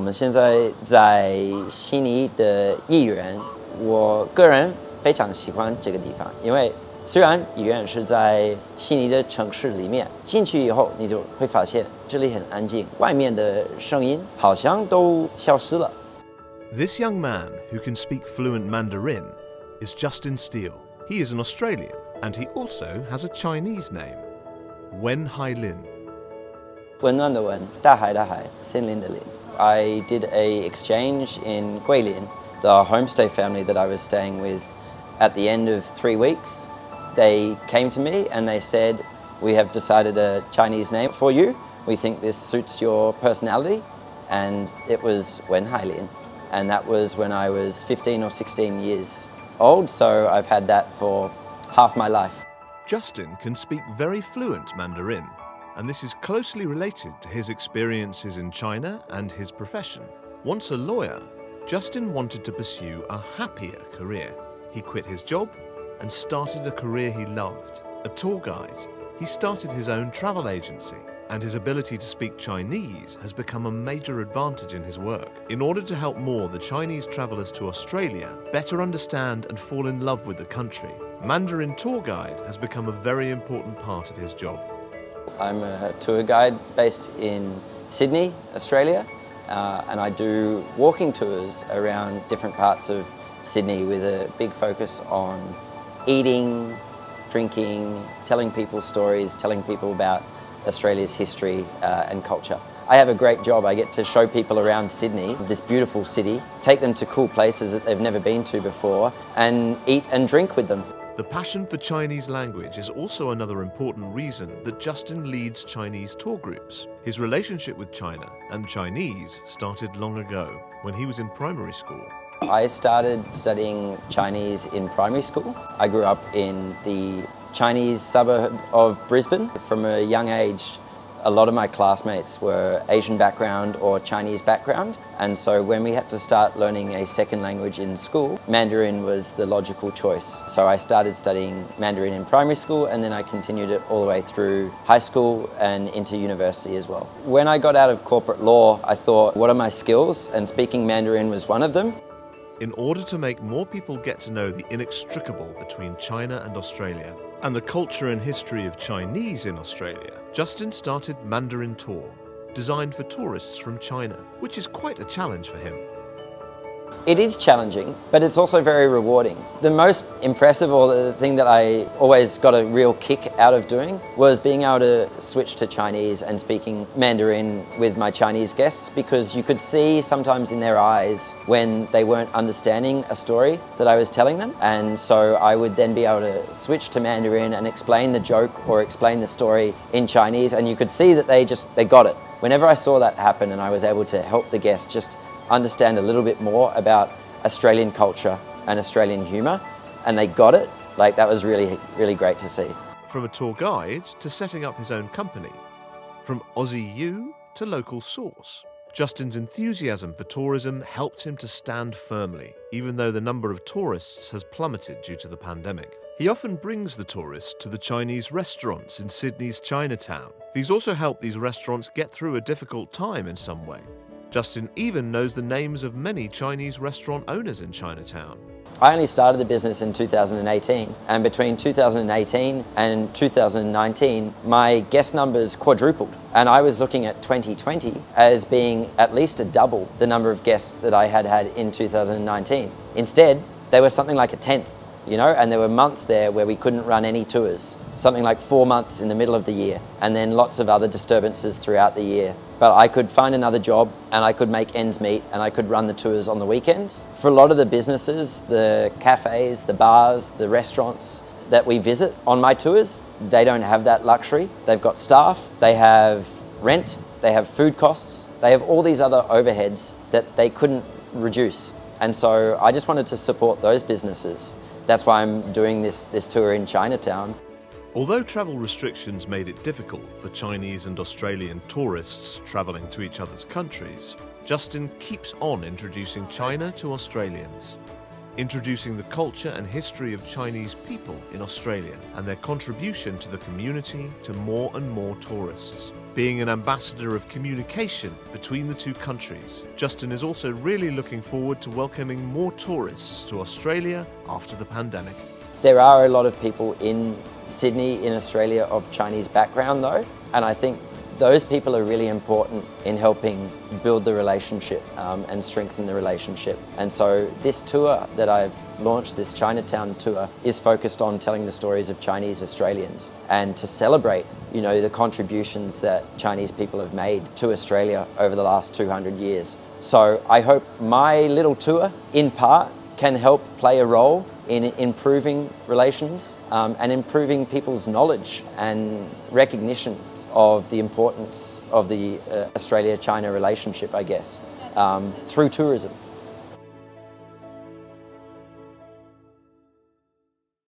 我们现在在悉尼的艺园，我个人非常喜欢这个地方，因为虽然医院是在悉尼的城市里面，进去以后你就会发现这里很安静，外面的声音好像都消失了。This young man, who can speak fluent Mandarin, is Justin Steele. He is an Australian, and he also has a Chinese name, Wen Hailin. 温暖的温，大海的海，森林的林。I did a exchange in Guilin, the homestay family that I was staying with. At the end of 3 weeks, they came to me and they said, "We have decided a Chinese name for you. We think this suits your personality." And it was Wen Hailin. And that was when I was 15 or 16 years old, so I've had that for half my life. Justin can speak very fluent Mandarin, and this is closely related to his experiences in China and his profession. Once a lawyer, Justin wanted to pursue a happier career. He quit his job and started a career he loved, a tour guide. He started his own travel agency, and his ability to speak Chinese has become a major advantage in his work. In order to help more the Chinese travellers to Australia better understand and fall in love with the country, Mandarin tour guide has become a very important part of his job. I'm a tour guide based in Sydney, Australia, and I do walking tours around different parts of Sydney with a big focus on eating, drinking, telling people stories, telling people about Australia's history and culture. I have a great job. I get to show people around Sydney, this beautiful city, take them to cool places that they've never been to before, and eat and drink with them. The passion for Chinese language is also another important reason that Justin leads Chinese tour groups. His relationship with China and Chinese started long ago, when he was in primary school. I started studying Chinese in primary school. I grew up in the Chinese suburb of Brisbane. From a young age, a lot of my classmates were Asian background or Chinese background, and so when we had to start learning a second language in school, Mandarin was the logical choice. So I started studying Mandarin in primary school, and then I continued it all the way through high school and into university as well. When I got out of corporate law, I thought, what are my skills? And speaking Mandarin was one of them. In order to make more people get to know the inextricable between China and Australia, and the culture and history of Chinese in Australia, Justin started Mandarin Tour, designed for tourists from China, which is quite a challenge for him. It is challenging, but it's also very rewarding. The most impressive, or the thing that I always got a real kick out of doing, was being able to switch to Chinese and speaking Mandarin with my Chinese guests, because you could see sometimes in their eyes when they weren't understanding a story that I was telling them. And so I would then be able to switch to Mandarin and explain the joke or explain the story in Chinese, and you could see that they got it. Whenever I saw that happen and I was able to help the guests just understand a little bit more about Australian culture and Australian humour, and they got it, like that was really, really great to see. From a tour guide to setting up his own company, from Aussie U to local source, Justin's enthusiasm for tourism helped him to stand firmly, even though the number of tourists has plummeted due to the pandemic. He often brings the tourists to the Chinese restaurants in Sydney's Chinatown. These also help these restaurants get through a difficult time in some way. Justin even knows the names of many Chinese restaurant owners in Chinatown. I only started the business in 2018, and between 2018 and 2019, my guest numbers quadrupled. And I was looking at 2020 as being at least a double the number of guests that I had had in 2019. Instead, they were something like a tenth, and there were months there where we couldn't run any tours, something like 4 months in the middle of the year, and then lots of other disturbances throughout the year. But I could find another job and I could make ends meet and I could run the tours on the weekends. For a lot of the businesses, the cafes, the bars, the restaurants that we visit on my tours, they don't have that luxury. They've got staff, they have rent, they have food costs, they have all these other overheads that they couldn't reduce. And so I just wanted to support those businesses. That's why I'm doing this tour in Chinatown. Although travel restrictions made it difficult for Chinese and Australian tourists travelling to each other's countries, Justin keeps on introducing China to Australians, introducing the culture and history of Chinese people in Australia and their contribution to the community to more and more tourists. Being an ambassador of communication between the two countries, Justin is also really looking forward to welcoming more tourists to Australia after the pandemic. There are a lot of people in Sydney, in Australia, of Chinese background though, and I think those people are really important in helping build the relationship and strengthen the relationship. And so this tour that I've launched, this Chinatown tour, is focused on telling the stories of Chinese Australians and to celebrate, you know, the contributions that Chinese people have made to Australia over the last 200 years. So I hope my little tour, in part, can help play a role in improving relations and improving people's knowledge and recognition of the importance of the Australia-China relationship, I guess, through tourism.